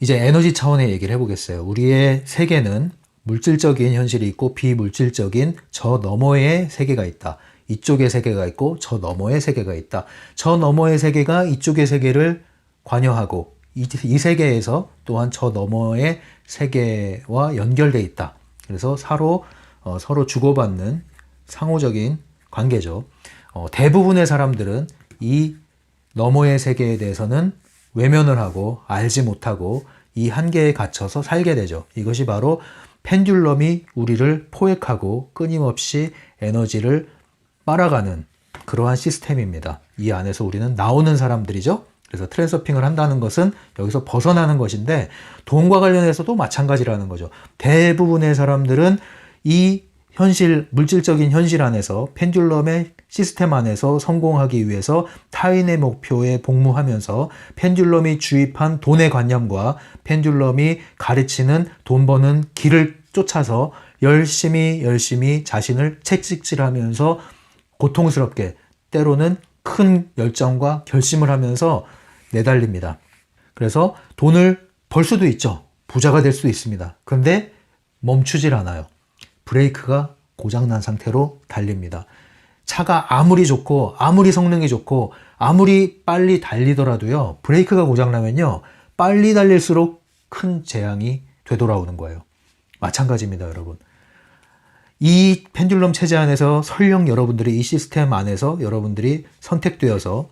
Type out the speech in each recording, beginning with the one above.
이제 에너지 차원의 얘기를 해보겠어요. 우리의 세계는 물질적인 현실이 있고 비물질적인 저 너머의 세계가 있다. 이쪽의 세계가 있고 저 너머의 세계가 있다. 저 너머의 세계가 이쪽의 세계를 관여하고 이 세계에서 또한 저 너머의 세계와 연결돼 있다. 그래서 서로 주고받는 상호적인 관계죠. 대부분의 사람들은 이 너머의 세계에 대해서는 외면을 하고 알지 못하고 이 한계에 갇혀서 살게 되죠. 이것이 바로 펜듈럼이 우리를 포획하고 끊임없이 에너지를 빨아가는 그러한 시스템입니다. 이 안에서 우리는 나오는 사람들이죠. 그래서 트랜서핑을 한다는 것은 여기서 벗어나는 것인데 돈과 관련해서도 마찬가지라는 거죠. 대부분의 사람들은 이 현실, 물질적인 현실 안에서 펜듈럼의 시스템 안에서 성공하기 위해서 타인의 목표에 복무하면서 펜듈럼이 주입한 돈의 관념과 펜듈럼이 가르치는 돈 버는 길을 쫓아서 열심히 자신을 채찍질하면서 고통스럽게 때로는 큰 열정과 결심을 하면서 내달립니다. 그래서 돈을 벌 수도 있죠. 부자가 될 수도 있습니다. 그런데 멈추질 않아요. 브레이크가 고장난 상태로 달립니다. 차가 아무리 좋고 아무리 성능이 좋고 아무리 빨리 달리더라도요. 브레이크가 고장나면요. 빨리 달릴수록 큰 재앙이 되돌아오는 거예요. 마찬가지입니다, 여러분. 이 펜듈럼 체제 안에서 설령 여러분들이 이 시스템 안에서 여러분들이 선택되어서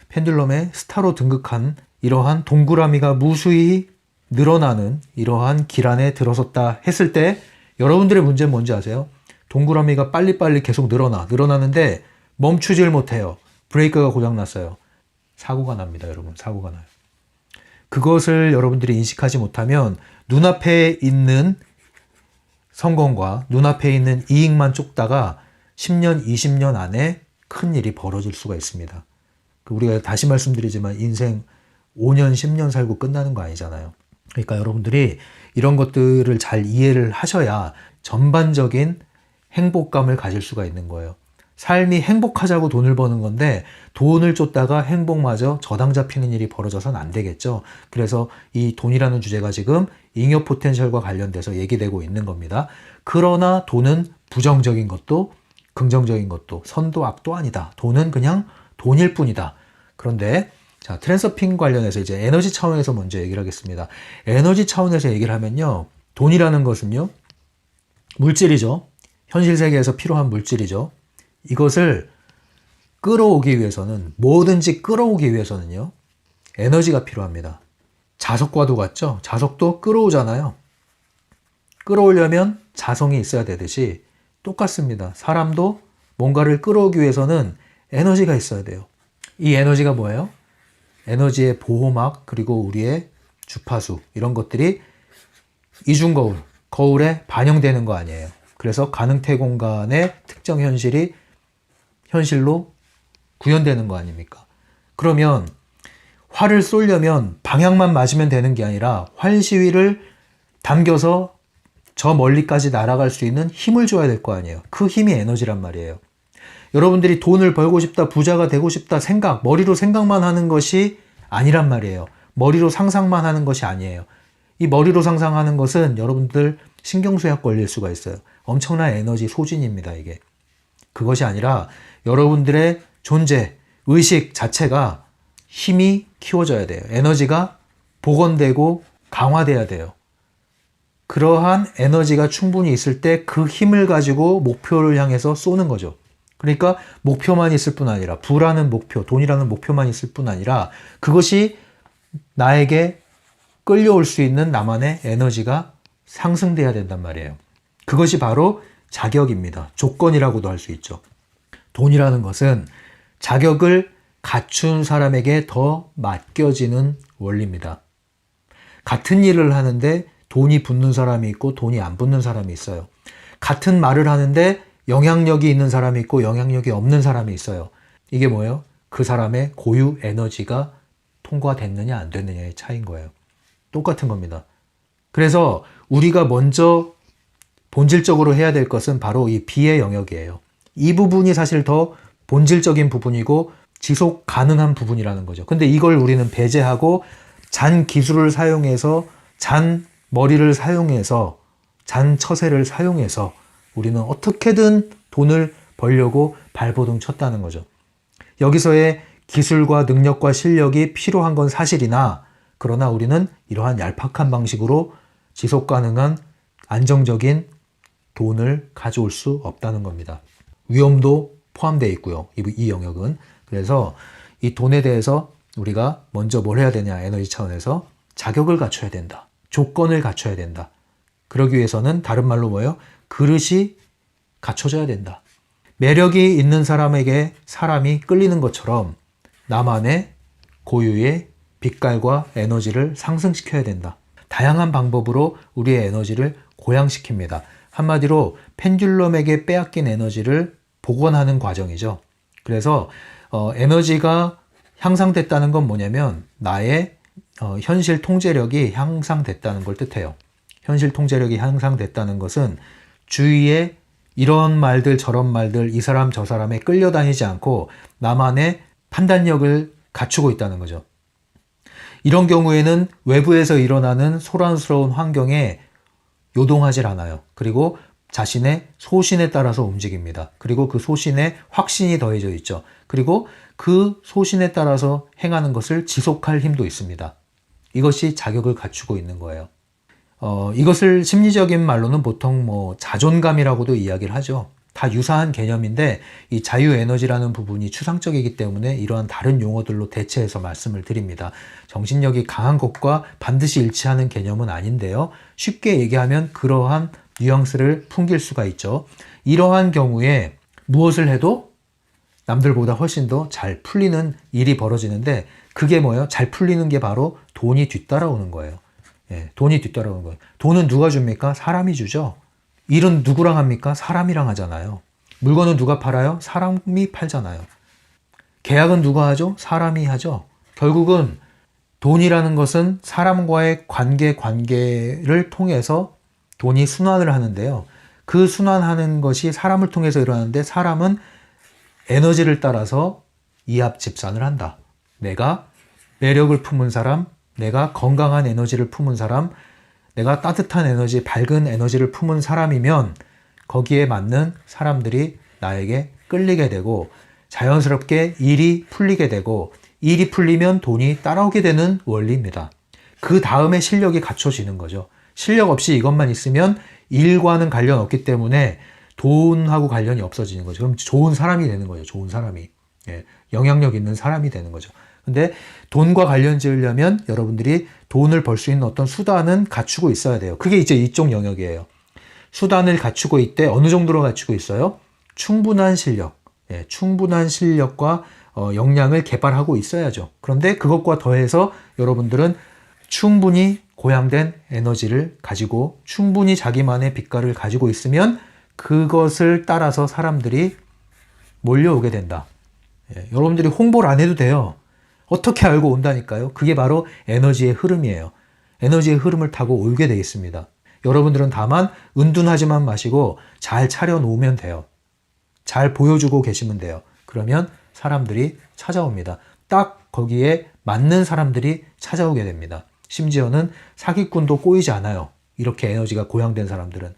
펜듈럼의 스타로 등극한 이러한 동그라미가 무수히 늘어나는 이러한 길 안에 들어섰다 했을 때 여러분들의 문제는 뭔지 아세요? 동그라미가 빨리빨리 계속 늘어나는데 멈추질 못해요. 브레이크가 고장났어요. 사고가 납니다, 여러분. 사고가 나요. 그것을 여러분들이 인식하지 못하면 눈앞에 있는 성공과 눈앞에 있는 이익만 쫓다가 10년, 20년 안에 큰 일이 벌어질 수가 있습니다. 우리가 다시 말씀드리지만 인생 5년, 10년 살고 끝나는 거 아니잖아요. 그러니까 여러분들이 이런 것들을 잘 이해를 하셔야 전반적인 행복감을 가질 수가 있는 거예요. 삶이 행복하자고 돈을 버는 건데 돈을 쫓다가 행복마저 저당 잡히는 일이 벌어져서는 안 되겠죠. 그래서 이 돈이라는 주제가 지금 잉여 포텐셜과 관련돼서 얘기되고 있는 겁니다. 그러나 돈은 부정적인 것도 긍정적인 것도 선도 악도 아니다. 돈은 그냥 돈일 뿐이다. 그런데 자, 트랜서핑 관련해서 이제 에너지 차원에서 먼저 얘기를 하겠습니다. 에너지 차원에서 얘기를 하면요. 돈이라는 것은요. 물질이죠. 현실 세계에서 필요한 물질이죠. 이것을 끌어오기 위해서는 뭐든지 끌어오기 위해서는요. 에너지가 필요합니다. 자석과도 같죠? 자석도 끌어오잖아요. 끌어오려면 자성이 있어야 되듯이 똑같습니다. 사람도 뭔가를 끌어오기 위해서는 에너지가 있어야 돼요. 이 에너지가 뭐예요? 에너지의 보호막 그리고 우리의 주파수 이런 것들이 이중거울, 거울에 반영되는 거 아니에요. 그래서 가능태 공간의 특정 현실이 현실로 구현되는 거 아닙니까? 그러면 활을 쏘려면 방향만 맞으면 되는 게 아니라 활 시위를 당겨서 저 멀리까지 날아갈 수 있는 힘을 줘야 될 거 아니에요. 그 힘이 에너지란 말이에요. 여러분들이 돈을 벌고 싶다, 부자가 되고 싶다 머리로 생각만 하는 것이 아니란 말이에요. 머리로 상상만 하는 것이 아니에요. 이 머리로 상상하는 것은 여러분들 신경쇠약 걸릴 수가 있어요. 엄청난 에너지 소진입니다, 이게. 그것이 아니라 여러분들의 존재, 의식 자체가 힘이 키워져야 돼요. 에너지가 복원되고 강화돼야 돼요. 그러한 에너지가 충분히 있을 때 그 힘을 가지고 목표를 향해서 쏘는 거죠. 그러니까 목표만 있을 뿐 아니라 부라는 목표, 돈이라는 목표만 있을 뿐 아니라 그것이 나에게 끌려올 수 있는 나만의 에너지가 상승돼야 된단 말이에요. 그것이 바로 자격입니다. 조건이라고도 할 수 있죠. 돈이라는 것은 자격을 갖춘 사람에게 더 맡겨지는 원리입니다. 같은 일을 하는데 돈이 붙는 사람이 있고 돈이 안 붙는 사람이 있어요. 같은 말을 하는데 영향력이 있는 사람이 있고 영향력이 없는 사람이 있어요. 이게 뭐예요? 그 사람의 고유 에너지가 통과됐느냐 안 됐느냐의 차이인 거예요. 똑같은 겁니다. 그래서 우리가 먼저 본질적으로 해야 될 것은 바로 이 비의 영역이에요. 이 부분이 사실 더 본질적인 부분이고 지속 가능한 부분이라는 거죠. 근데 이걸 우리는 배제하고 잔 기술을 사용해서 잔 머리를 사용해서, 잔 처세를 사용해서 우리는 어떻게든 돈을 벌려고 발버둥 쳤다는 거죠. 여기서의 기술과 능력과 실력이 필요한 건 사실이나, 그러나 우리는 이러한 얄팍한 방식으로 지속 가능한 안정적인 돈을 가져올 수 없다는 겁니다. 위험도 포함되어 있고요. 이 영역은. 그래서 이 돈에 대해서 우리가 먼저 뭘 해야 되냐, 에너지 차원에서 자격을 갖춰야 된다. 조건을 갖춰야 된다. 그러기 위해서는 다른 말로 뭐예요? 그릇이 갖춰져야 된다. 매력이 있는 사람에게 사람이 끌리는 것처럼 나만의 고유의 빛깔과 에너지를 상승시켜야 된다. 다양한 방법으로 우리의 에너지를 고양시킵니다. 한마디로 펜듈럼에게 빼앗긴 에너지를 복원하는 과정이죠. 그래서 에너지가 향상됐다는 건 뭐냐면 나의 현실 통제력이 향상됐다는 걸 뜻해요. 현실 통제력이 향상됐다는 것은 주위에 이런 말들 저런 말들 이 사람 저 사람에 끌려다니지 않고 나만의 판단력을 갖추고 있다는 거죠. 이런 경우에는 외부에서 일어나는 소란스러운 환경에 요동하질 않아요. 그리고 자신의 소신에 따라서 움직입니다. 그리고 그 소신에 확신이 더해져 있죠. 그리고 그 소신에 따라서 행하는 것을 지속할 힘도 있습니다. 이것이 자격을 갖추고 있는 거예요. 이것을 심리적인 말로는 보통 자존감이라고도 이야기를 하죠. 다 유사한 개념인데 이 자유에너지라는 부분이 추상적이기 때문에 이러한 다른 용어들로 대체해서 말씀을 드립니다. 정신력이 강한 것과 반드시 일치하는 개념은 아닌데요. 쉽게 얘기하면 그러한 뉘앙스를 풍길 수가 있죠. 이러한 경우에 무엇을 해도 남들보다 훨씬 더 잘 풀리는 일이 벌어지는데 그게 뭐예요? 잘 풀리는 게 바로 돈이 뒤따라오는 거예요. 예, 돈이 뒤따라오는 거예요. 돈은 누가 줍니까? 사람이 주죠. 일은 누구랑 합니까? 사람이랑 하잖아요. 물건은 누가 팔아요? 사람이 팔잖아요. 계약은 누가 하죠? 사람이 하죠. 결국은 돈이라는 것은 사람과의 관계를 통해서 돈이 순환을 하는데요. 그 순환하는 것이 사람을 통해서 일어나는데 사람은 에너지를 따라서 이합집산을 한다. 내가 매력을 품은 사람, 내가 건강한 에너지를 품은 사람, 내가 따뜻한 에너지, 밝은 에너지를 품은 사람이면 거기에 맞는 사람들이 나에게 끌리게 되고 자연스럽게 일이 풀리게 되고 일이 풀리면 돈이 따라오게 되는 원리입니다. 그 다음에 실력이 갖춰지는 거죠. 실력 없이 이것만 있으면 일과는 관련 없기 때문에 돈하고 관련이 없어지는 거죠. 그럼 좋은 사람이 되는 거죠. 좋은 사람이. 예, 영향력 있는 사람이 되는 거죠. 근데 돈과 관련 지으려면 여러분들이 돈을 벌 수 있는 어떤 수단은 갖추고 있어야 돼요. 그게 이제 이쪽 영역이에요. 수단을 갖추고 있대. 어느 정도로 갖추고 있어요? 충분한 실력. 예, 충분한 실력과 역량을 개발하고 있어야죠. 그런데 그것과 더해서 여러분들은 충분히 고양된 에너지를 가지고 충분히 자기만의 빛깔을 가지고 있으면 그것을 따라서 사람들이 몰려오게 된다. 예, 여러분들이 홍보를 안 해도 돼요. 어떻게 알고 온다니까요. 그게 바로 에너지의 흐름이에요. 에너지의 흐름을 타고 오게 되어 있습니다. 여러분들은 다만 은둔하지만 마시고 잘 차려놓으면 돼요. 잘 보여주고 계시면 돼요. 그러면 사람들이 찾아옵니다. 딱 거기에 맞는 사람들이 찾아오게 됩니다. 심지어는 사기꾼도 꼬이지 않아요. 이렇게 에너지가 고양된 사람들은.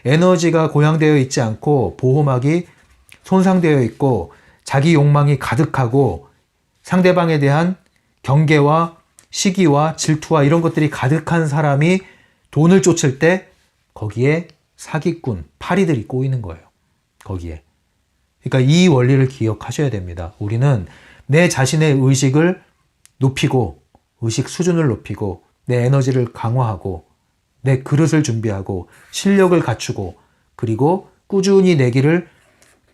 에너지가 고양되어 있지 않고 보호막이 손상되어 있고 자기 욕망이 가득하고 상대방에 대한 경계와 시기와 질투와 이런 것들이 가득한 사람이 돈을 쫓을 때 거기에 사기꾼, 파리들이 꼬이는 거예요. 거기에. 그러니까 이 원리를 기억하셔야 됩니다. 우리는 내 자신의 의식을 높이고 의식 수준을 높이고 내 에너지를 강화하고 내 그릇을 준비하고 실력을 갖추고 그리고 꾸준히 내기를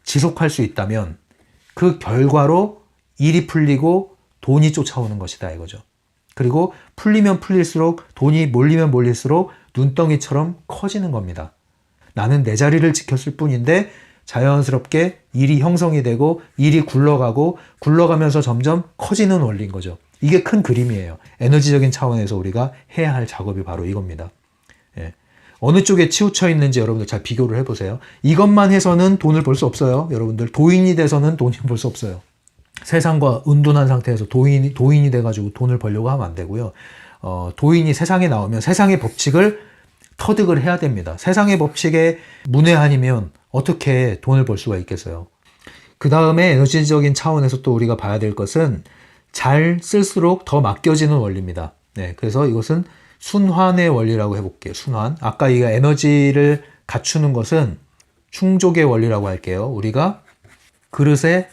지속할 수 있다면 그 결과로 일이 풀리고 돈이 쫓아오는 것이다 이거죠. 그리고 풀리면 풀릴수록 돈이 몰리면 몰릴수록 눈덩이처럼 커지는 겁니다. 나는 내 자리를 지켰을 뿐인데 자연스럽게 일이 형성이 되고 일이 굴러가면서 점점 커지는 원리인 거죠. 이게 큰 그림이에요. 에너지적인 차원에서 우리가 해야 할 작업이 바로 이겁니다. 예. 어느 쪽에 치우쳐 있는지 여러분들 잘 비교를 해보세요. 이것만 해서는 돈을 벌 수 없어요. 여러분들 도인이 돼서는 돈을 벌 수 없어요. 세상과 은둔한 상태에서 도인이 돼가지고 돈을 벌려고 하면 안 되고요. 도인이 세상에 나오면 세상의 법칙을 터득을 해야 됩니다. 세상의 법칙에 문외한이면 어떻게 돈을 벌 수가 있겠어요. 그 다음에 에너지적인 차원에서 또 우리가 봐야 될 것은 잘 쓸수록 더 맡겨지는 원리입니다. 네, 그래서 이것은 순환의 원리라고 해볼게요. 순환. 아까 이 에너지를 갖추는 것은 충족의 원리라고 할게요. 우리가 그릇에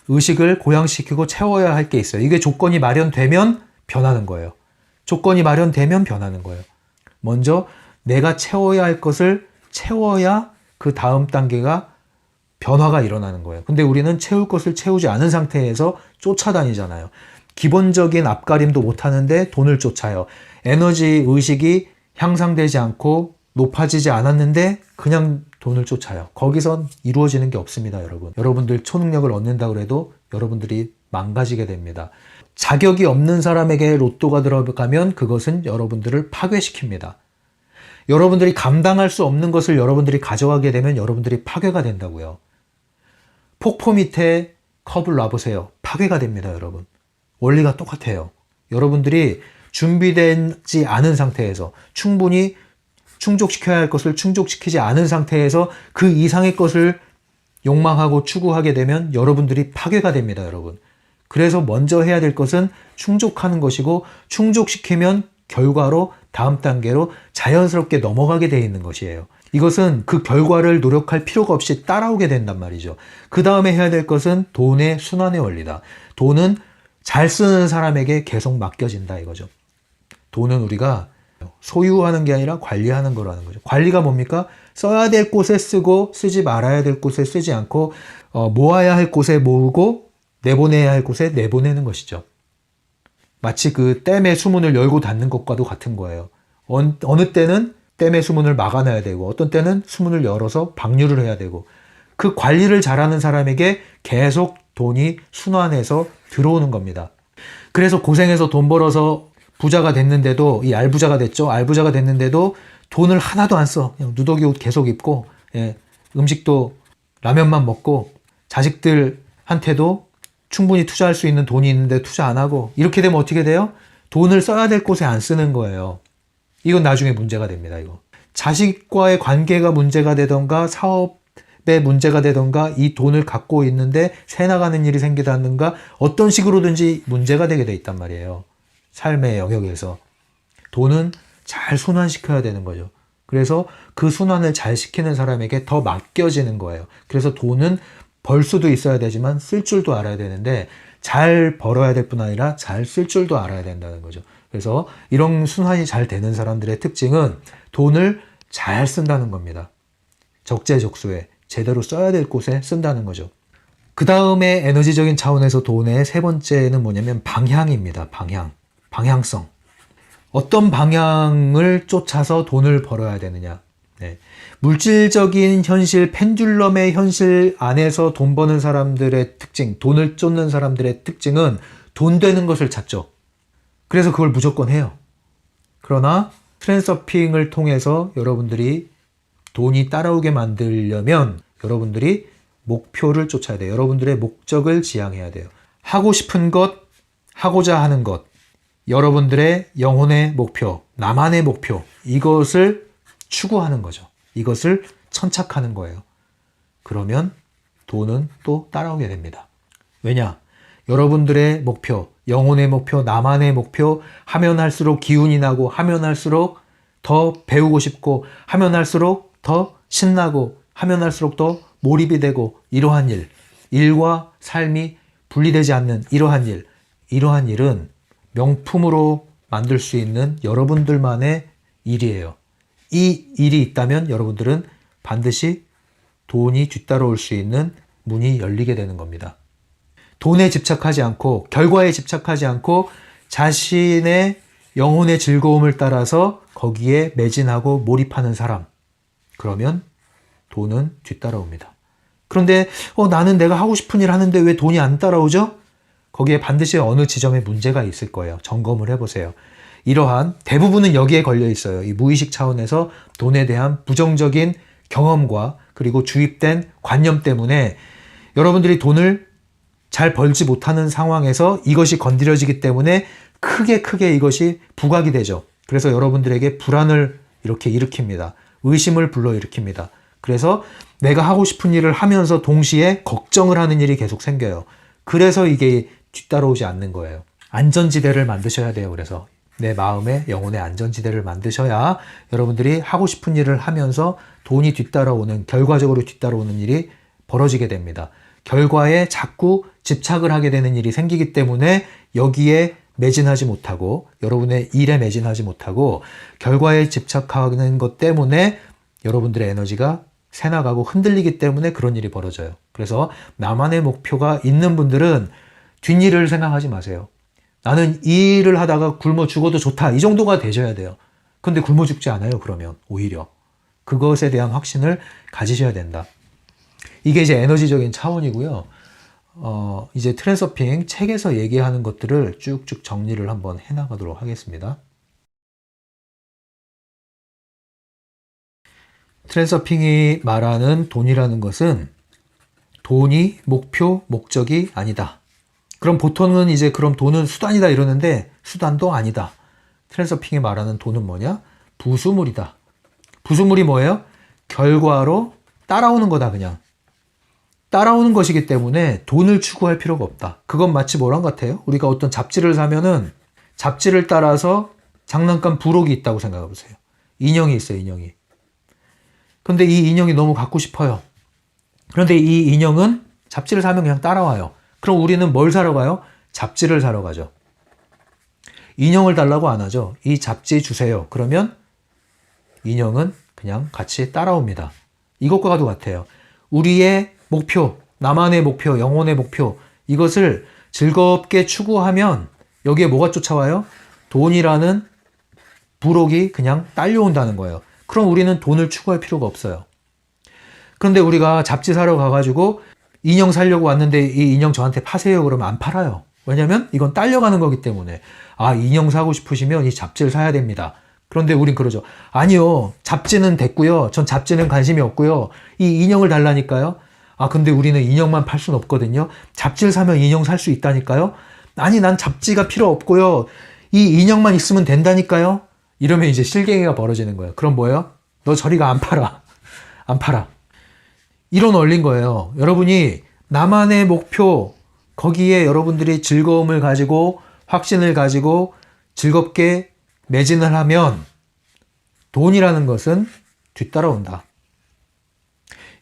의식을 고양시키고 채워야 할 게 있어요. 이게 조건이 마련되면 변하는 거예요. 조건이 마련되면 변하는 거예요. 먼저 내가 채워야 할 것을 채워야 그 다음 단계가 변화가 일어나는 거예요. 근데 우리는 채울 것을 채우지 않은 상태에서 쫓아다니잖아요. 기본적인 앞가림도 못하는데 돈을 쫓아요. 에너지 의식이 향상되지 않고 높아지지 않았는데 그냥 돈을 쫓아요. 거기선 이루어지는 게 없습니다, 여러분. 여러분들 초능력을 얻는다고 해도 여러분들이 망가지게 됩니다. 자격이 없는 사람에게 로또가 들어가면 그것은 여러분들을 파괴시킵니다. 여러분들이 감당할 수 없는 것을 여러분들이 가져가게 되면 여러분들이 파괴가 된다고요. 폭포 밑에 컵을 놔보세요. 파괴가 됩니다, 여러분. 원리가 똑같아요. 여러분들이 준비되지 않은 상태에서 충분히 충족시켜야 할 것을 충족시키지 않은 상태에서 그 이상의 것을 욕망하고 추구하게 되면 여러분들이 파괴가 됩니다, 여러분. 그래서 먼저 해야 될 것은 충족하는 것이고 충족시키면 결과로 다음 단계로 자연스럽게 넘어가게 되어 있는 것이에요. 이것은 그 결과를 노력할 필요가 없이 따라오게 된단 말이죠. 그 다음에 해야 될 것은 돈의 순환의 원리다. 돈은 잘 쓰는 사람에게 계속 맡겨진다 이거죠. 돈은 우리가 소유하는 게 아니라 관리하는 거라는 거죠. 관리가 뭡니까? 써야 될 곳에 쓰고 쓰지 말아야 될 곳에 쓰지 않고 모아야 할 곳에 모으고 내보내야 할 곳에 내보내는 것이죠. 마치 그 댐의 수문을 열고 닫는 것과도 같은 거예요. 어느 때는 댐의 수문을 막아놔야 되고 어떤 때는 수문을 열어서 방류를 해야 되고 그 관리를 잘하는 사람에게 계속 돈이 순환해서 들어오는 겁니다. 그래서 고생해서 돈 벌어서 부자가 됐는데도 이 알부자가 됐죠. 알부자가 됐는데도 돈을 하나도 안 써. 그냥 누더기 옷 계속 입고 음식도 라면만 먹고 자식들한테도 충분히 투자할 수 있는 돈이 있는데 투자 안 하고 이렇게 되면 어떻게 돼요? 돈을 써야 될 곳에 안 쓰는 거예요. 이건 나중에 문제가 됩니다. 이거 자식과의 관계가 문제가 되던가 사업에 문제가 되던가 이 돈을 갖고 있는데 새 나가는 일이 생기다든가 어떤 식으로든지 문제가 되게 돼 있단 말이에요. 삶의 영역에서 돈은 잘 순환시켜야 되는 거죠. 그래서 그 순환을 잘 시키는 사람에게 더 맡겨지는 거예요. 그래서 돈은 벌 수도 있어야 되지만 쓸 줄도 알아야 되는데 잘 벌어야 될 뿐 아니라 잘 쓸 줄도 알아야 된다는 거죠. 그래서 이런 순환이 잘 되는 사람들의 특징은 돈을 잘 쓴다는 겁니다. 적재적소에 제대로 써야 될 곳에 쓴다는 거죠. 그 다음에 에너지적인 차원에서 돈의 세 번째는 뭐냐면 방향입니다. 방향성. 어떤 방향을 쫓아서 돈을 벌어야 되느냐. 물질적인 현실, 펜듈럼의 현실 안에서 돈 버는 사람들의 특징, 돈을 쫓는 사람들의 특징은 돈 되는 것을 찾죠. 그래서 그걸 무조건 해요. 그러나 트랜서핑을 통해서 여러분들이 돈이 따라오게 만들려면 여러분들이 목표를 쫓아야 돼요. 여러분들의 목적을 지향해야 돼요. 하고 싶은 것, 하고자 하는 것, 여러분들의 영혼의 목표, 나만의 목표, 이것을 추구하는 거죠. 이것을 천착하는 거예요. 그러면 돈은 또 따라오게 됩니다. 왜냐? 여러분들의 목표, 영혼의 목표, 나만의 목표 하면 할수록 기운이 나고 하면 할수록 더 배우고 싶고 하면 할수록 더 신나고 하면 할수록 더 몰입이 되고 이러한 일, 일과 삶이 분리되지 않는 이러한 일은 명품으로 만들 수 있는 여러분들만의 일이에요. 이 일이 있다면 여러분들은 반드시 돈이 뒤따라올 수 있는 문이 열리게 되는 겁니다. 돈에 집착하지 않고 결과에 집착하지 않고 자신의 영혼의 즐거움을 따라서 거기에 매진하고 몰입하는 사람, 그러면 돈은 뒤따라옵니다. 그런데 나는 내가 하고 싶은 일 하는데 왜 돈이 안 따라오죠? 거기에 반드시 어느 지점에 문제가 있을 거예요. 점검을 해보세요. 이러한 대부분은 여기에 걸려 있어요. 이 무의식 차원에서 돈에 대한 부정적인 경험과 그리고 주입된 관념 때문에 여러분들이 돈을 잘 벌지 못하는 상황에서 이것이 건드려지기 때문에 크게 이것이 부각이 되죠. 그래서 여러분들에게 불안을 이렇게 일으킵니다. 의심을 불러일으킵니다. 그래서 내가 하고 싶은 일을 하면서 동시에 걱정을 하는 일이 계속 생겨요. 그래서 이게 뒤따라오지 않는 거예요. 안전지대를 만드셔야 돼요. 그래서 내 마음의 영혼의 안전지대를 만드셔야 여러분들이 하고 싶은 일을 하면서 돈이 뒤따라오는, 결과적으로 뒤따라오는 일이 벌어지게 됩니다. 결과에 자꾸 집착을 하게 되는 일이 생기기 때문에 여기에 매진하지 못하고, 여러분의 일에 매진하지 못하고 결과에 집착하는 것 때문에 여러분들의 에너지가 새나가고 흔들리기 때문에 그런 일이 벌어져요. 그래서 나만의 목표가 있는 분들은 뒷일을 생각하지 마세요. 나는 이 일을 하다가 굶어 죽어도 좋다, 이 정도가 되셔야 돼요. 근데 굶어 죽지 않아요. 그러면 오히려 그것에 대한 확신을 가지셔야 된다. 이게 이제 에너지적인 차원이고요. 이제 트랜서핑 책에서 얘기하는 것들을 쭉쭉 정리를 한번 해나가도록 하겠습니다. 트랜서핑이 말하는 돈이라는 것은 돈이 목표, 목적이 아니다. 그럼 보통은 이제 그럼 돈은 수단이다 이러는데 수단도 아니다. 트랜서핑이 말하는 돈은 뭐냐? 부수물이다. 부수물이 뭐예요? 결과로 따라오는 거다. 그냥 따라오는 것이기 때문에 돈을 추구할 필요가 없다. 그건 마치 뭐랑 같아요? 우리가 어떤 잡지를 사면은 잡지를 따라서 장난감 부록이 있다고 생각해 보세요. 인형이 있어요. 인형이. 근데 이 인형이 너무 갖고 싶어요. 그런데 이 인형은 잡지를 사면 그냥 따라와요. 그럼 우리는 뭘 사러 가요? 잡지를 사러 가죠. 인형을 달라고 안 하죠. 이 잡지 주세요. 그러면 인형은 그냥 같이 따라옵니다. 이것과도 같아요. 우리의 목표, 나만의 목표, 영혼의 목표, 이것을 즐겁게 추구하면 여기에 뭐가 쫓아와요? 돈이라는 부록이 그냥 딸려온다는 거예요. 그럼 우리는 돈을 추구할 필요가 없어요. 그런데 우리가 잡지 사러 가가지고 인형 사려고 왔는데 이 인형 저한테 파세요 그러면 안 팔아요. 왜냐면 이건 딸려가는 거기 때문에. 아, 인형 사고 싶으시면 이 잡지를 사야 됩니다. 그런데 우린 그러죠. 아니요, 잡지는 됐고요. 전 잡지는 관심이 없고요. 이 인형을 달라니까요. 아, 근데 우리는 인형만 팔 수는 없거든요. 잡지를 사면 인형 살 수 있다니까요. 아니, 난 잡지가 필요 없고요. 이 인형만 있으면 된다니까요. 이러면 이제 실갱이가 벌어지는 거예요. 그럼 뭐예요? 너 저리가 안 팔아. 안 팔아. 이런 원리인 거예요. 여러분이 나만의 목표, 거기에 여러분들이 즐거움을 가지고 확신을 가지고 즐겁게 매진을 하면 돈이라는 것은 뒤따라온다.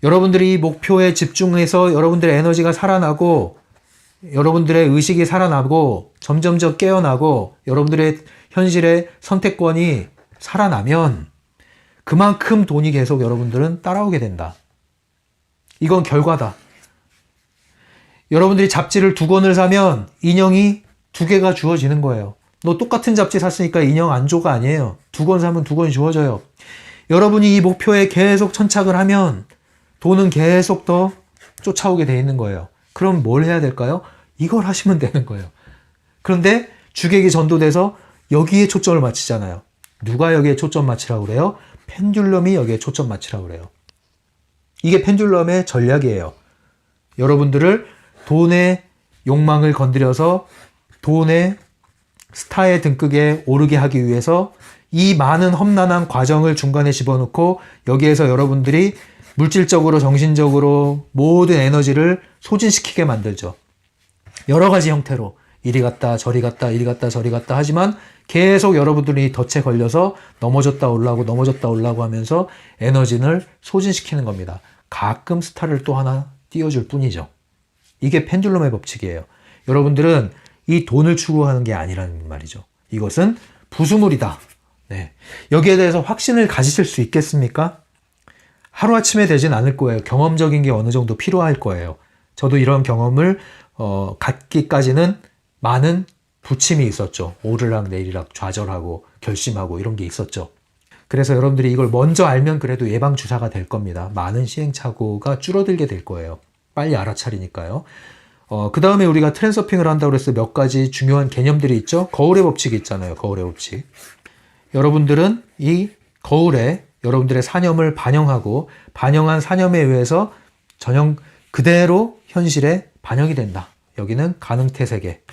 여러분들이 이 목표에 집중해서 여러분들의 에너지가 살아나고 여러분들의 의식이 살아나고 점점점 깨어나고 여러분들의 현실의 선택권이 살아나면 그만큼 돈이 계속 여러분들은 따라오게 된다. 이건 결과다. 여러분들이 잡지를 2권을 사면 인형이 2개가 주어지는 거예요. 너 똑같은 잡지 샀으니까 인형 안 줘가 아니에요. 2권 사면 2권이 주어져요. 여러분이 이 목표에 계속 천착을 하면 돈은 계속 더 쫓아오게 돼 있는 거예요. 그럼 뭘 해야 될까요? 이걸 하시면 되는 거예요. 그런데 주객이 전도돼서 여기에 초점을 맞추잖아요. 누가 여기에 초점 맞추라고 그래요? 펜듈럼이 여기에 초점 맞추라고 그래요. 이게 펜듈럼의 전략이에요. 여러분들을 돈의 욕망을 건드려서 돈의 스타의 등극에 오르게 하기 위해서 이 많은 험난한 과정을 중간에 집어넣고 여기에서 여러분들이 물질적으로 정신적으로 모든 에너지를 소진시키게 만들죠. 여러 가지 형태로 이리 갔다 저리 갔다 이리 갔다 저리 갔다 하지만 계속 여러분들이 덫에 걸려서 넘어졌다 올라오고 넘어졌다 올라오고 하면서 에너지를 소진시키는 겁니다. 가끔 스타를 또 하나 띄워줄 뿐이죠. 이게 펜듈럼의 법칙이에요. 여러분들은 이 돈을 추구하는 게 아니라는 말이죠. 이것은 부수물이다. 네. 여기에 대해서 확신을 가지실 수 있겠습니까? 하루아침에 되진 않을 거예요. 경험적인 게 어느 정도 필요할 거예요. 저도 이런 경험을 갖기까지는 많은 부침이 있었죠. 오르락 내리락 좌절하고 결심하고 이런 게 있었죠. 그래서 여러분들이 이걸 먼저 알면 그래도 예방주사가 될 겁니다. 많은 시행착오가 줄어들게 될 거예요. 빨리 알아차리니까요. 그 다음에 우리가 트랜서핑을 한다고 해서 몇 가지 중요한 개념들이 있죠. 거울의 법칙이 있잖아요. 거울의 법칙. 여러분들은 이 거울에 여러분들의 사념을 반영하고 반영한 사념에 의해서 전형 그대로 현실에 반영이 된다. 여기는 가능태 세계.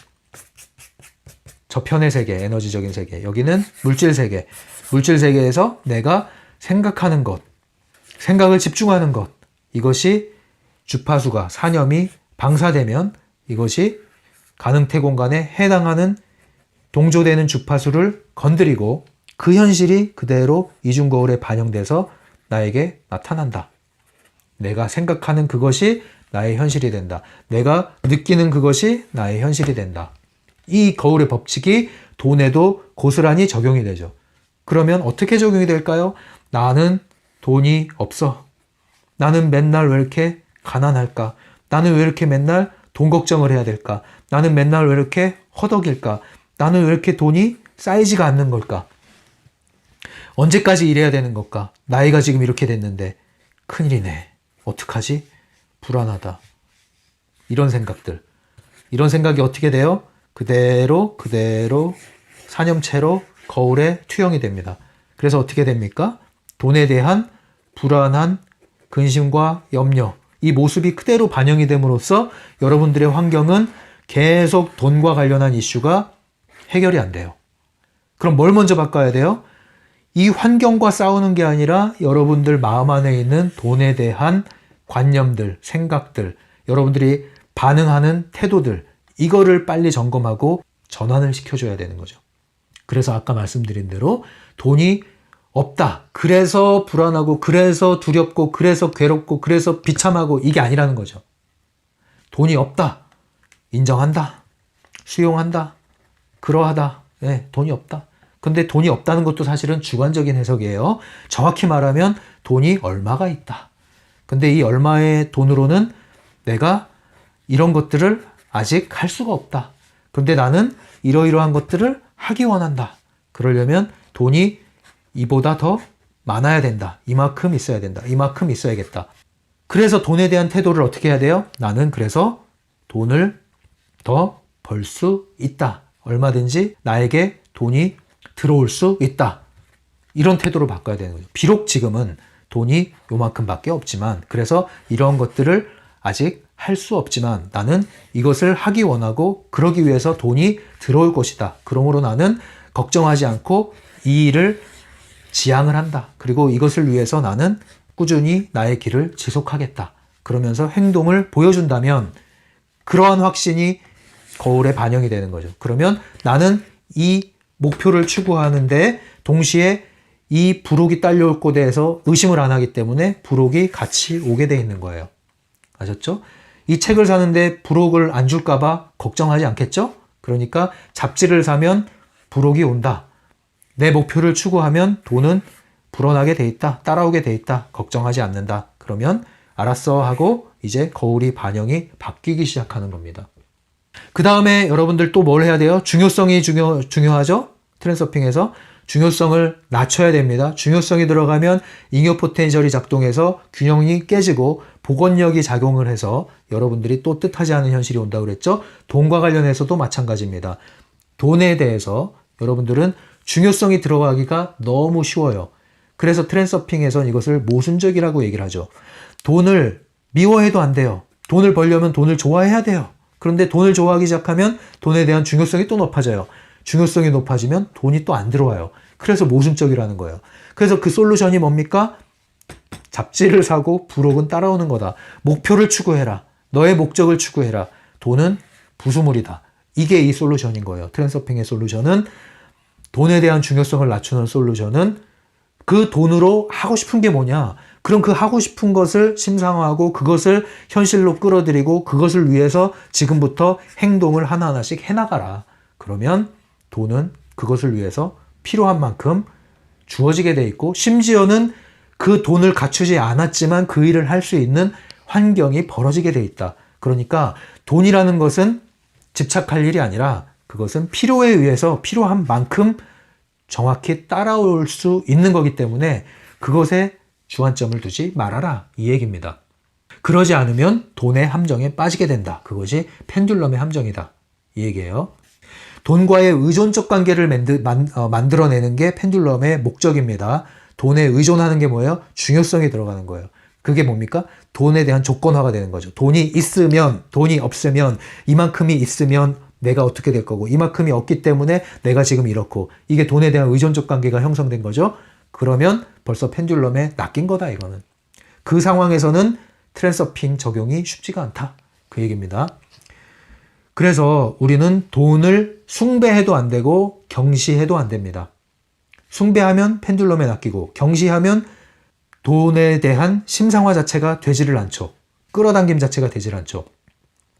저편의 세계, 에너지적인 세계. 여기는 물질 세계. 물질 세계에서 내가 생각하는 것, 생각을 집중하는 것. 이것이 주파수가, 사념이 방사되면 이것이 가능태 공간에 해당하는 동조되는 주파수를 건드리고 그 현실이 그대로 이중거울에 반영돼서 나에게 나타난다. 내가 생각하는 그것이 나의 현실이 된다. 내가 느끼는 그것이 나의 현실이 된다. 이 거울의 법칙이 돈에도 고스란히 적용이 되죠. 그러면 어떻게 적용이 될까요? 나는 돈이 없어. 나는 맨날 왜 이렇게 가난할까? 나는 왜 이렇게 맨날 돈 걱정을 해야 될까? 나는 맨날 왜 이렇게 허덕일까? 나는 왜 이렇게 돈이 쌓이지가 않는 걸까? 언제까지 일해야 되는 걸까? 나이가 지금 이렇게 됐는데 큰일이네. 어떡하지? 불안하다. 이런 생각들. 이런 생각이 어떻게 돼요? 그대로 사념체로 거울에 투영이 됩니다. 그래서 어떻게 됩니까? 돈에 대한 불안한 근심과 염려, 이 모습이 그대로 반영이 됨으로써 여러분들의 환경은 계속 돈과 관련한 이슈가 해결이 안 돼요. 그럼 뭘 먼저 바꿔야 돼요? 이 환경과 싸우는 게 아니라 여러분들 마음 안에 있는 돈에 대한 관념들, 생각들, 여러분들이 반응하는 태도들, 이거를 빨리 점검하고 전환을 시켜줘야 되는 거죠. 그래서 아까 말씀드린 대로 돈이 없다. 그래서 불안하고, 그래서 두렵고, 그래서 괴롭고, 그래서 비참하고, 이게 아니라는 거죠. 돈이 없다. 인정한다. 수용한다. 그러하다. 네, 돈이 없다. 근데 돈이 없다는 것도 사실은 주관적인 해석이에요. 정확히 말하면 돈이 얼마가 있다. 근데 이 얼마의 돈으로는 내가 이런 것들을 아직 할 수가 없다. 근데 나는 이러이러한 것들을 하기 원한다. 그러려면 돈이 이보다 더 많아야 된다. 이만큼 있어야 된다. 이만큼 있어야겠다. 그래서 돈에 대한 태도를 어떻게 해야 돼요? 나는 그래서 돈을 더 벌 수 있다. 얼마든지 나에게 돈이 들어올 수 있다. 이런 태도로 바꿔야 되는 거죠. 비록 지금은 돈이 요만큼밖에 없지만, 그래서 이런 것들을 아직 할 수 없지만 나는 이것을 하기 원하고 그러기 위해서 돈이 들어올 것이다. 그러므로 나는 걱정하지 않고 이 일을 지향을 한다. 그리고 이것을 위해서 나는 꾸준히 나의 길을 지속하겠다. 그러면서 행동을 보여준다면 그러한 확신이 거울에 반영이 되는 거죠. 그러면 나는 이 목표를 추구하는데 동시에 이 부록이 딸려올 것에 대해서 의심을 안 하기 때문에 부록이 같이 오게 돼 있는 거예요. 아셨죠? 이 책을 사는데 부록을 안 줄까 봐 걱정하지 않겠죠? 그러니까 잡지를 사면 부록이 온다. 내 목표를 추구하면 돈은 불어나게 돼 있다. 따라오게 돼 있다. 걱정하지 않는다. 그러면 알았어 하고 이제 거울이 반영이 바뀌기 시작하는 겁니다. 그 다음에 여러분들 또 뭘 해야 돼요? 중요성이 중요하죠? 트랜서핑에서 중요성을 낮춰야 됩니다. 중요성이 들어가면 잉여 포텐셜이 작동해서 균형이 깨지고 복원력이 작용을 해서 여러분들이 또 뜻하지 않은 현실이 온다고 그랬죠? 돈과 관련해서도 마찬가지입니다. 돈에 대해서 여러분들은 중요성이 들어가기가 너무 쉬워요. 그래서 트랜서핑에선 이것을 모순적이라고 얘기를 하죠. 돈을 미워해도 안 돼요. 돈을 벌려면 돈을 좋아해야 돼요. 그런데 돈을 좋아하기 시작하면 돈에 대한 중요성이 또 높아져요. 중요성이 높아지면 돈이 또 안 들어와요. 그래서 모순적이라는 거예요. 그래서 그 솔루션이 뭡니까? 잡지를 사고 부록은 따라오는 거다. 목표를 추구해라. 너의 목적을 추구해라. 돈은 부수물이다. 이게 이 솔루션인 거예요. 트랜서핑의 솔루션은, 돈에 대한 중요성을 낮추는 솔루션은 그 돈으로 하고 싶은 게 뭐냐? 그럼 그 하고 싶은 것을 심상화하고 그것을 현실로 끌어들이고 그것을 위해서 지금부터 행동을 하나하나씩 해나가라. 그러면 돈은 그것을 위해서 필요한 만큼 주어지게 돼 있고, 심지어는 그 돈을 갖추지 않았지만 그 일을 할 수 있는 환경이 벌어지게 돼 있다. 그러니까 돈이라는 것은 집착할 일이 아니라 그것은 필요에 의해서 필요한 만큼 정확히 따라올 수 있는 거기 때문에 그것에 주안점을 두지 말아라, 이 얘기입니다. 그러지 않으면 돈의 함정에 빠지게 된다. 그것이 펜듈럼의 함정이다, 이 얘기예요. 돈과의 의존적 관계를 만들어내는 게 펜듈럼의 목적입니다. 돈에 의존하는 게 뭐예요? 중요성이 들어가는 거예요. 그게 뭡니까? 돈에 대한 조건화가 되는 거죠. 돈이 있으면, 돈이 없으면, 이만큼이 있으면 내가 어떻게 될 거고 이만큼이 없기 때문에 내가 지금 이렇고 이게 돈에 대한 의존적 관계가 형성된 거죠. 그러면 벌써 펜듈럼에 낚인 거다 이거는. 그 상황에서는 트랜서핑 적용이 쉽지가 않다. 그 얘기입니다. 그래서 우리는 돈을 숭배해도 안 되고 경시해도 안 됩니다. 숭배하면 펜듈럼에 낚이고 경시하면 돈에 대한 심상화 자체가 되지를 않죠. 끌어당김 자체가 되질 않죠.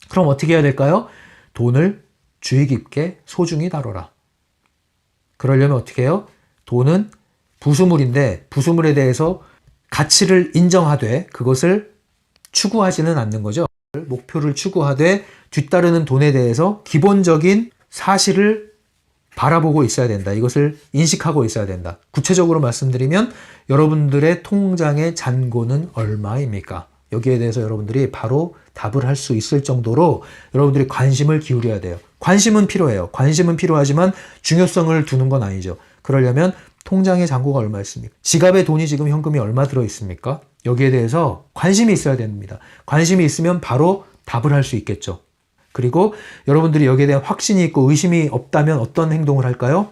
그럼 어떻게 해야 될까요? 돈을 주의 깊게 소중히 다뤄라. 그러려면 어떻게 해요? 돈은 부수물인데 부수물에 대해서 가치를 인정하되 그것을 추구하지는 않는 거죠. 목표를 추구하되 뒤따르는 돈에 대해서 기본적인 사실을 바라보고 있어야 된다. 이것을 인식하고 있어야 된다. 구체적으로 말씀드리면 여러분들의 통장의 잔고는 얼마입니까? 여기에 대해서 여러분들이 바로 답을 할 수 있을 정도로 여러분들이 관심을 기울여야 돼요. 관심은 필요해요. 관심은 필요하지만 중요성을 두는 건 아니죠. 그러려면 통장의 잔고가 얼마 있습니까? 지갑에 돈이 지금 현금이 얼마 들어 있습니까? 여기에 대해서 관심이 있어야 됩니다. 관심이 있으면 바로 답을 할 수 있겠죠. 그리고 여러분들이 여기에 대한 확신이 있고 의심이 없다면 어떤 행동을 할까요?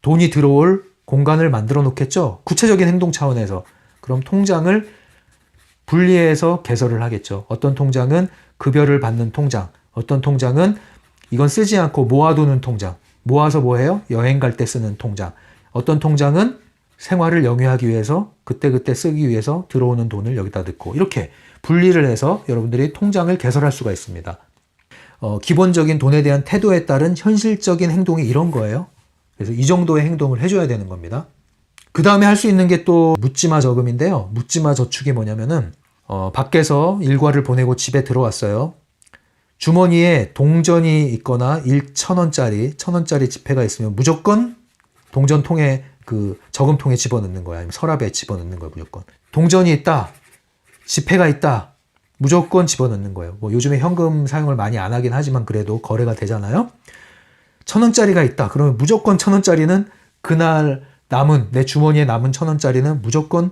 돈이 들어올 공간을 만들어 놓겠죠. 구체적인 행동 차원에서. 그럼 통장을 분리해서 개설을 하겠죠. 어떤 통장은 급여를 받는 통장, 어떤 통장은 이건 쓰지 않고 모아두는 통장, 모아서 뭐 해요? 여행 갈 때 쓰는 통장, 어떤 통장은 생활을 영위하기 위해서 그때그때 쓰기 위해서 들어오는 돈을 여기다 넣고 이렇게 분리를 해서 여러분들이 통장을 개설할 수가 있습니다. 기본적인 돈에 대한 태도에 따른 현실적인 행동이 이런 거예요. 그래서 이 정도의 행동을 해줘야 되는 겁니다. 그 다음에 할 수 있는 게 또 묻지마 저금인데요. 묻지마 저축이 뭐냐면은 밖에서 일과를 보내고 집에 들어왔어요. 주머니에 동전이 있거나 1,000원짜리 지폐가 있으면 무조건 동전통에 그 저금통에 집어넣는 거야. 아니면 서랍에 집어넣는 거야. 무조건. 동전이 있다. 지폐가 있다. 무조건 집어넣는 거예요. 뭐 요즘에 현금 사용을 많이 안 하긴 하지만 그래도 거래가 되잖아요. 1,000원짜리가 있다. 그러면 무조건 1,000원짜리는 그날 남은 내 주머니에 남은 1,000원짜리는 무조건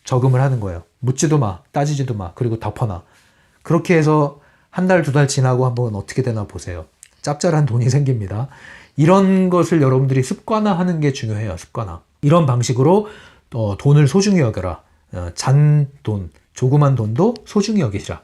저금을 하는 거예요. 묻지도 마, 따지지도 마, 그리고 덮어놔. 그렇게 해서 한 달, 두 달 지나고 한번 어떻게 되나 보세요. 짭짤한 돈이 생깁니다. 이런 것을 여러분들이 습관화하는 게 중요해요. 습관화. 이런 방식으로 돈을 소중히 여겨라. 잔돈, 조그만 돈도 소중히 여기시라.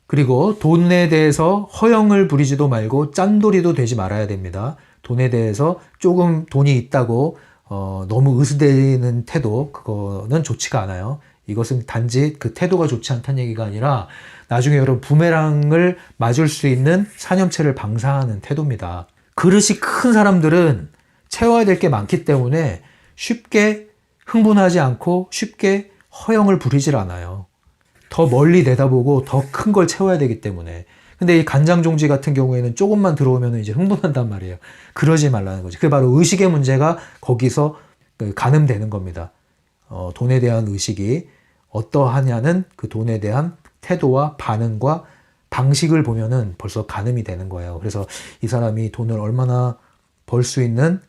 그리고 돈에 대해서 허영을 부리지도 말고 짠돌이도 되지 말아야 됩니다. 돈에 대해서 조금 돈이 있다고 너무 으스대는 태도, 그거는 좋지가 않아요. 이것은 단지 그 태도가 좋지 않다는 얘기가 아니라 나중에 여러분 부메랑을 맞을 수 있는 사념체를 방사하는 태도입니다. 그릇이 큰 사람들은 채워야 될 게 많기 때문에 쉽게 흥분하지 않고 쉽게 허영을 부리질 않아요. 더 멀리 내다보고 더 큰 걸 채워야 되기 때문에. 근데 이 간장종지 같은 경우에는 조금만 들어오면 이제 흥분한단 말이에요. 그러지 말라는 거죠. 그게 바로 의식의 문제가 거기서 가늠되는 겁니다. 돈에 대한 의식이 어떠하냐는 그 돈에 대한 태도와 반응과 방식을 보면은 벌써 가늠이 되는 거예요. 그래서 이 사람이 돈을 얼마나 벌 수 있는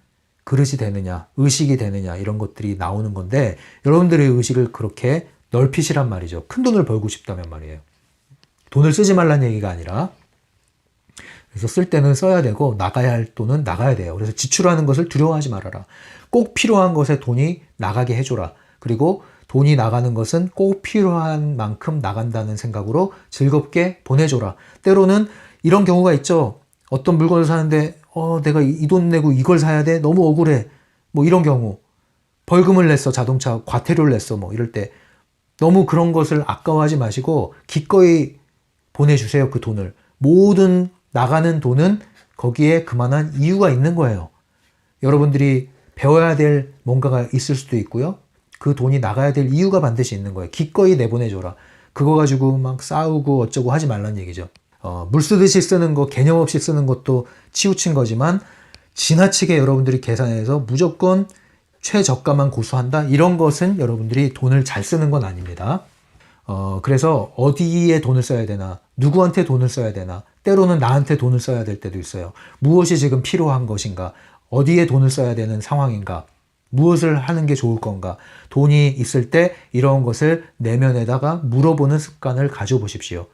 그릇이 되느냐, 의식이 되느냐 이런 것들이 나오는 건데 여러분들의 의식을 그렇게 넓히시란 말이죠. 큰 돈을 벌고 싶다면 말이에요. 돈을 쓰지 말라는 얘기가 아니라 그래서 쓸 때는 써야 되고 나가야 할 돈은 나가야 돼요. 그래서 지출하는 것을 두려워하지 말아라. 꼭 필요한 것에 돈이 나가게 해줘라. 그리고 돈이 나가는 것은 꼭 필요한 만큼 나간다는 생각으로 즐겁게 보내줘라. 때로는 이런 경우가 있죠. 어떤 물건을 사는데 내가 이 돈 내고 이걸 사야 돼? 너무 억울해. 뭐 이런 경우. 벌금을 냈어. 자동차 과태료를 냈어. 뭐 이럴 때 너무 그런 것을 아까워하지 마시고 기꺼이 보내주세요. 그 돈을. 모든 나가는 돈은 거기에 그만한 이유가 있는 거예요. 여러분들이 배워야 될 뭔가가 있을 수도 있고요. 그 돈이 나가야 될 이유가 반드시 있는 거예요. 기꺼이 내보내줘라. 그거 가지고 막 싸우고 어쩌고 하지 말란 얘기죠. 물 쓰듯이 쓰는 거, 개념 없이 쓰는 것도 치우친 거지만 지나치게 여러분들이 계산해서 무조건 최저가만 고수한다? 이런 것은 여러분들이 돈을 잘 쓰는 건 아닙니다. 그래서 어디에 돈을 써야 되나, 누구한테 돈을 써야 되나, 때로는 나한테 돈을 써야 될 때도 있어요. 무엇이 지금 필요한 것인가, 어디에 돈을 써야 되는 상황인가, 무엇을 하는 게 좋을 건가, 돈이 있을 때 이런 것을 내면에다가 물어보는 습관을 가져보십시오.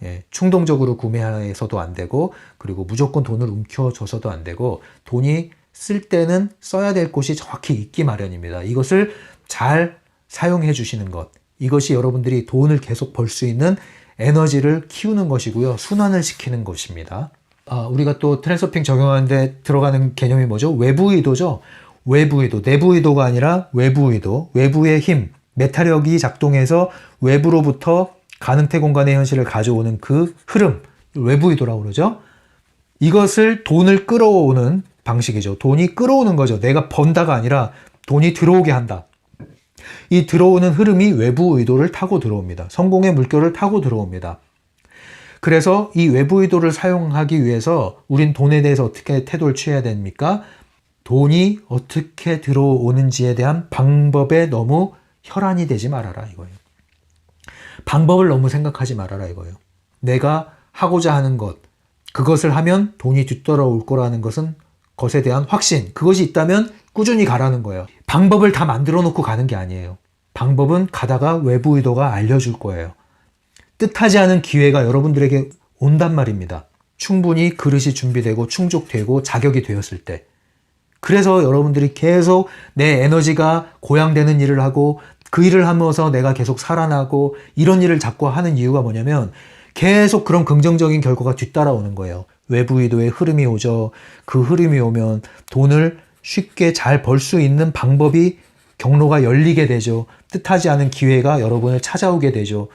예, 충동적으로 구매해서도 안 되고, 그리고 무조건 돈을 움켜줘서도 안 되고, 돈이 쓸 때는 써야 될 곳이 정확히 있기 마련입니다. 이것을 잘 사용해 주시는 것, 이것이 여러분들이 돈을 계속 벌 수 있는 에너지를 키우는 것이고요. 순환을 시키는 것입니다. 우리가 또 트랜스서핑 적용하는데 들어가는 개념이 뭐죠? 외부 의도죠. 외부 의도, 내부 의도가 아니라 외부 의도, 외부의 힘, 메타력이 작동해서 외부로부터 가능태 공간의 현실을 가져오는 그 흐름, 외부 의도라고 그러죠. 이것을 돈을 끌어오는 방식이죠. 돈이 끌어오는 거죠. 내가 번다가 아니라 돈이 들어오게 한다. 이 들어오는 흐름이 외부 의도를 타고 들어옵니다. 성공의 물결을 타고 들어옵니다. 그래서 이 외부 의도를 사용하기 위해서 우린 돈에 대해서 어떻게 태도를 취해야 됩니까? 돈이 어떻게 들어오는지에 대한 방법에 너무 혈안이 되지 말아라 이거예요. 방법을 너무 생각하지 말아라 이거예요. 내가 하고자 하는 것, 그것을 하면 돈이 뒤따라올 거라는 것에 대한 확신, 그것이 있다면 꾸준히 가라는 거예요. 방법을 다 만들어 놓고 가는 게 아니에요. 방법은 가다가 외부 의도가 알려줄 거예요. 뜻하지 않은 기회가 여러분들에게 온단 말입니다. 충분히 그릇이 준비되고 충족되고 자격이 되었을 때. 그래서 여러분들이 계속 내 에너지가 고양되는 일을 하고 그 일을 하면서 내가 계속 살아나고 이런 일을 자꾸 하는 이유가 뭐냐면 계속 그런 긍정적인 결과가 뒤따라오는 거예요. 외부 의도의 흐름이 오죠. 그 흐름이 오면 돈을 쉽게 잘 벌 수 있는 방법이 경로가 열리게 되죠. 뜻하지 않은 기회가 여러분을 찾아오게 되죠.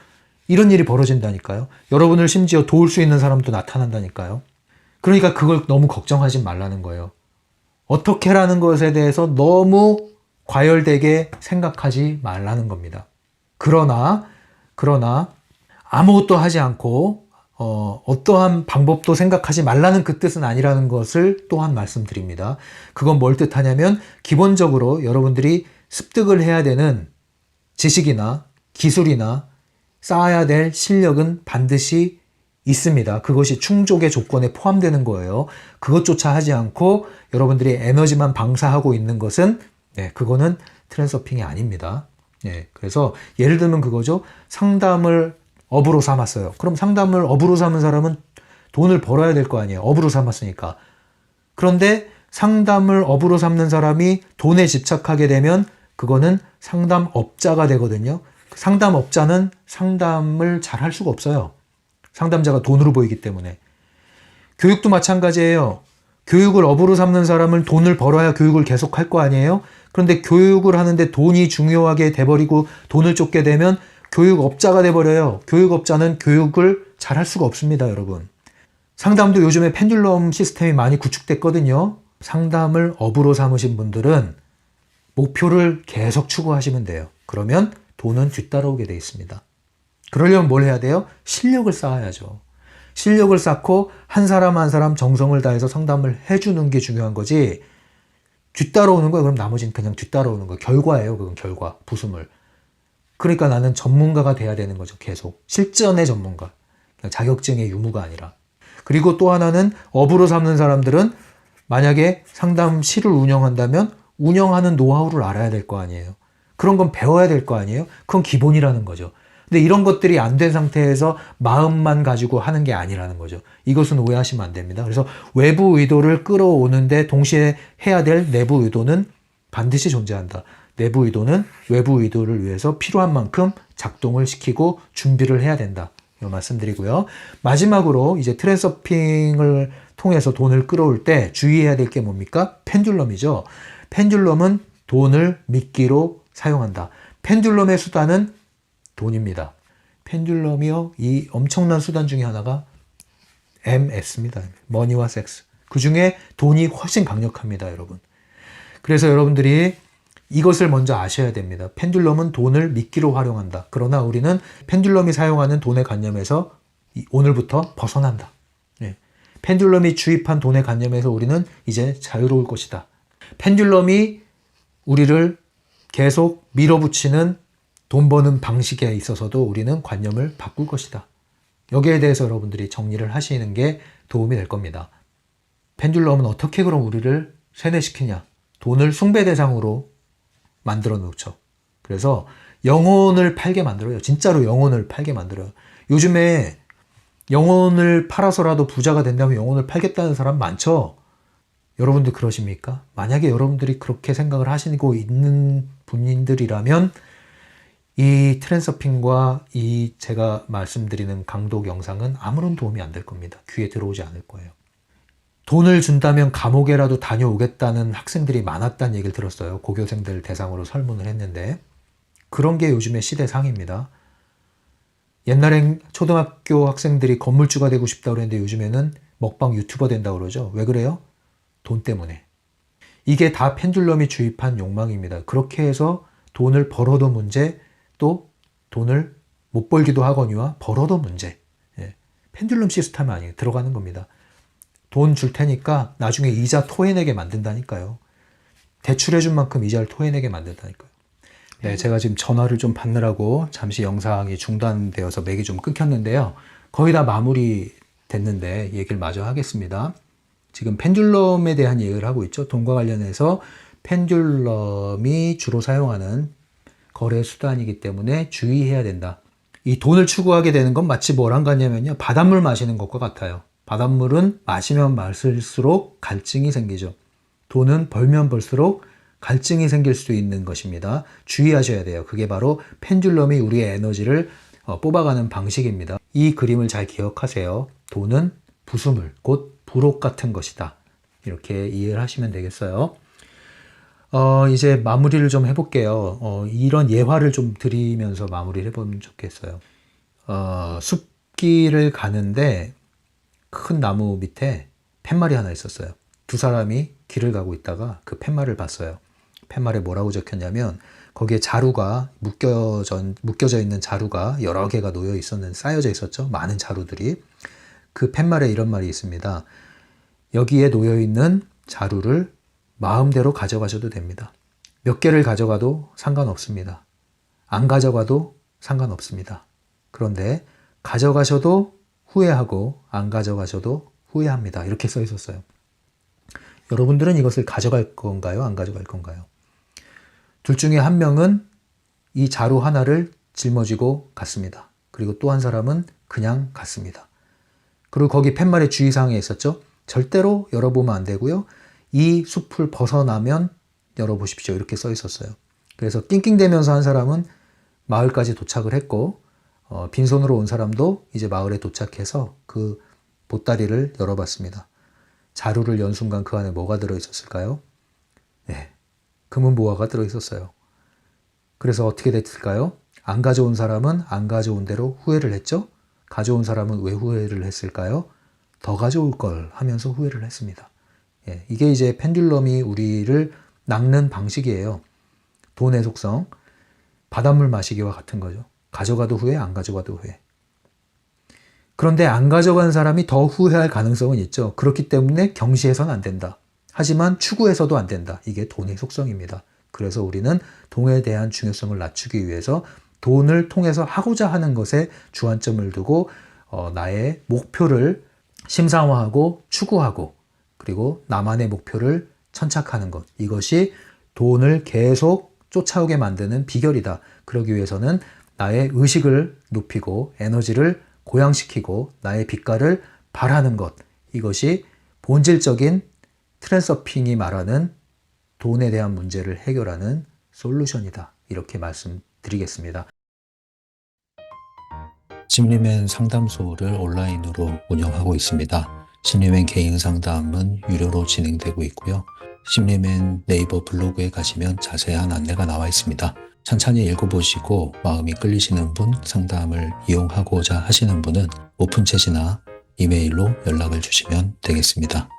이런 일이 벌어진다니까요. 여러분을 심지어 도울 수 있는 사람도 나타난다니까요. 그러니까 그걸 너무 걱정하지 말라는 거예요. 어떻게라는 것에 대해서 너무 과열되게 생각하지 말라는 겁니다. 그러나 아무것도 하지 않고 어떠한 방법도 생각하지 말라는 그 뜻은 아니라는 것을 또한 말씀드립니다. 그건 뭘 뜻하냐면 기본적으로 여러분들이 습득을 해야 되는 지식이나 기술이나 쌓아야 될 실력은 반드시 있습니다. 그것이 충족의 조건에 포함되는 거예요. 그것조차 하지 않고 여러분들이 에너지만 방사하고 있는 것은 그거는 트랜스서핑이 아닙니다. 그래서 예를 들면 그거죠. 상담을 업으로 삼았어요. 그럼 상담을 업으로 삼은 사람은 돈을 벌어야 될 거 아니에요. 업으로 삼았으니까. 그런데 상담을 업으로 삼는 사람이 돈에 집착하게 되면 그거는 상담업자가 되거든요. 상담업자는 상담을 잘 할 수가 없어요. 상담자가 돈으로 보이기 때문에. 교육도 마찬가지예요. 교육을 업으로 삼는 사람은 돈을 벌어야 교육을 계속 할 거 아니에요? 그런데 교육을 하는데 돈이 중요하게 돼버리고 돈을 쫓게 되면 교육업자가 돼버려요. 교육업자는 교육을 잘 할 수가 없습니다, 여러분. 상담도 요즘에 펜듈럼 시스템이 많이 구축됐거든요. 상담을 업으로 삼으신 분들은 목표를 계속 추구하시면 돼요. 그러면 돈은 뒤따라오게 돼 있습니다. 그러려면 뭘 해야 돼요? 실력을 쌓아야죠. 실력을 쌓고 한 사람 한 사람 정성을 다해서 상담을 해주는 게 중요한 거지. 뒤따라오는 거예요. 그럼 나머지는 그냥 뒤따라오는 거예요. 결과예요. 그건 결과, 부수물. 그러니까 나는 전문가가 돼야 되는 거죠. 계속. 실전의 전문가. 그냥 자격증의 유무가 아니라. 그리고 또 하나는 업으로 삼는 사람들은 만약에 상담실을 운영한다면 운영하는 노하우를 알아야 될 거 아니에요. 그런 건 배워야 될 거 아니에요. 그건 기본이라는 거죠. 근데 이런 것들이 안 된 상태에서 마음만 가지고 하는 게 아니라는 거죠. 이것은 오해하시면 안 됩니다. 그래서 외부 의도를 끌어오는데 동시에 해야 될 내부 의도는 반드시 존재한다. 내부 의도는 외부 의도를 위해서 필요한 만큼 작동을 시키고 준비를 해야 된다. 이 말씀드리고요. 마지막으로 이제 트랜스서핑을 통해서 돈을 끌어올 때 주의해야 될 게 뭡니까? 펜듈럼이죠. 펜듈럼은 돈을 미끼로 사용한다. 펜듈럼의 수단은 돈입니다. 펜듈럼이요. 이 엄청난 수단 중에 하나가 MS입니다. 머니와 섹스. 그 중에 돈이 훨씬 강력합니다, 여러분. 그래서 여러분들이 이것을 먼저 아셔야 됩니다. 펜듈럼은 돈을 미끼로 활용한다. 그러나 우리는 펜듈럼이 사용하는 돈의 관념에서 오늘부터 벗어난다. 펜듈럼이 주입한 돈의 관념에서 우리는 이제 자유로울 것이다. 펜듈럼이 우리를 계속 밀어붙이는 돈 버는 방식에 있어서도 우리는 관념을 바꿀 것이다. 여기에 대해서 여러분들이 정리를 하시는 게 도움이 될 겁니다. 펜듈럼은 어떻게 그럼 우리를 세뇌시키냐? 돈을 숭배 대상으로 만들어 놓죠. 그래서 영혼을 팔게 만들어요. 진짜로 영혼을 팔게 만들어요. 요즘에 영혼을 팔아서라도 부자가 된다면 영혼을 팔겠다는 사람 많죠? 여러분들 그러십니까? 만약에 여러분들이 그렇게 생각을 하시고 있는 분들이라면 이 트랜서핑과 이 제가 말씀드리는 강독 영상은 아무런 도움이 안 될 겁니다. 귀에 들어오지 않을 거예요. 돈을 준다면 감옥에라도 다녀오겠다는 학생들이 많았다는 얘기를 들었어요. 고교생들 대상으로 설문을 했는데 그런 게 요즘의 시대상입니다. 옛날엔 초등학교 학생들이 건물주가 되고 싶다고 그랬는데 요즘에는 먹방 유튜버 된다고 그러죠. 왜 그래요? 돈 때문에. 이게 다 펜듈럼이 주입한 욕망입니다. 그렇게 해서 돈을 벌어도 문제, 또 돈을 못 벌기도 하거니와 벌어도 문제. 예. 펜듈럼 시스템 아니에요. 들어가는 겁니다. 돈 줄 테니까 나중에 이자 토해내게 만든다니까요. 대출해준 만큼 이자를 토해내게 만든다니까요. 네, 제가 지금 전화를 좀 받느라고 잠시 영상이 중단되어서 맥이 좀 끊겼는데요. 거의 다 마무리 됐는데 얘기를 마저 하겠습니다. 지금 펜듈럼에 대한 얘기를 하고 있죠. 돈과 관련해서 펜듈럼이 주로 사용하는 거래 수단이기 때문에 주의해야 된다. 이 돈을 추구하게 되는 건 마치 뭐랑 같냐면요. 바닷물 마시는 것과 같아요. 바닷물은 마시면 마실수록 갈증이 생기죠. 돈은 벌면 벌수록 갈증이 생길 수 있는 것입니다. 주의하셔야 돼요. 그게 바로 펜듈럼이 우리의 에너지를 뽑아가는 방식입니다. 이 그림을 잘 기억하세요. 돈은 부수물, 곧 불옷 같은 것이다. 이렇게 이해를 하시면 되겠어요. 이제 마무리를 좀 해볼게요. 이런 예화를 좀 드리면서 마무리를 해보면 좋겠어요. 숲길을 가는데 큰 나무 밑에 팻말이 하나 있었어요. 두 사람이 길을 가고 있다가 그 팻말을 봤어요. 팻말에 뭐라고 적혔냐면 거기에 자루가 묶여져 있는 자루가 여러 개가 쌓여져 있었죠. 많은 자루들이. 그 팻말에 이런 말이 있습니다. 여기에 놓여 있는 자루를 마음대로 가져가셔도 됩니다. 몇 개를 가져가도 상관없습니다. 안 가져가도 상관없습니다. 그런데 가져가셔도 후회하고 안 가져가셔도 후회합니다. 이렇게 써 있었어요. 여러분들은 이것을 가져갈 건가요? 안 가져갈 건가요? 둘 중에 한 명은 이 자루 하나를 짊어지고 갔습니다. 그리고 또 한 사람은 그냥 갔습니다. 그리고 거기 팻말의 주의사항에 있었죠. 절대로 열어보면 안 되고요. 이 숲을 벗어나면 열어보십시오. 이렇게 써 있었어요. 그래서 낑낑대면서 한 사람은 마을까지 도착을 했고 빈손으로 온 사람도 이제 마을에 도착해서 그 보따리를 열어봤습니다. 자루를 연 순간 그 안에 뭐가 들어있었을까요? 네, 금은보화가 들어있었어요. 그래서 어떻게 됐을까요? 안 가져온 사람은 안 가져온 대로 후회를 했죠? 가져온 사람은 왜 후회를 했을까요? 더 가져올 걸 하면서 후회를 했습니다. 예, 이게 이제 펜듈럼이 우리를 낚는 방식이에요. 돈의 속성, 바닷물 마시기와 같은 거죠. 가져가도 후회, 안 가져가도 후회. 그런데 안 가져간 사람이 더 후회할 가능성은 있죠. 그렇기 때문에 경시해서는 안 된다. 하지만 추구해서도 안 된다. 이게 돈의 속성입니다. 그래서 우리는 돈에 대한 중요성을 낮추기 위해서 돈을 통해서 하고자 하는 것에 주안점을 두고 나의 목표를 심상화하고 추구하고 그리고 나만의 목표를 천착하는 것. 이것이 돈을 계속 쫓아오게 만드는 비결이다. 그러기 위해서는 나의 의식을 높이고 에너지를 고양시키고 나의 빛깔을 발하는 것. 이것이 본질적인 트랜서핑이 말하는 돈에 대한 문제를 해결하는 솔루션이다. 이렇게 말씀드리겠습니다. 심리맨 상담소를 온라인으로 운영하고 있습니다. 심리맨 개인 상담은 유료로 진행되고 있고요. 심리맨 네이버 블로그에 가시면 자세한 안내가 나와 있습니다. 천천히 읽어보시고 마음이 끌리시는 분, 상담을 이용하고자 하시는 분은 오픈챗이나 이메일로 연락을 주시면 되겠습니다.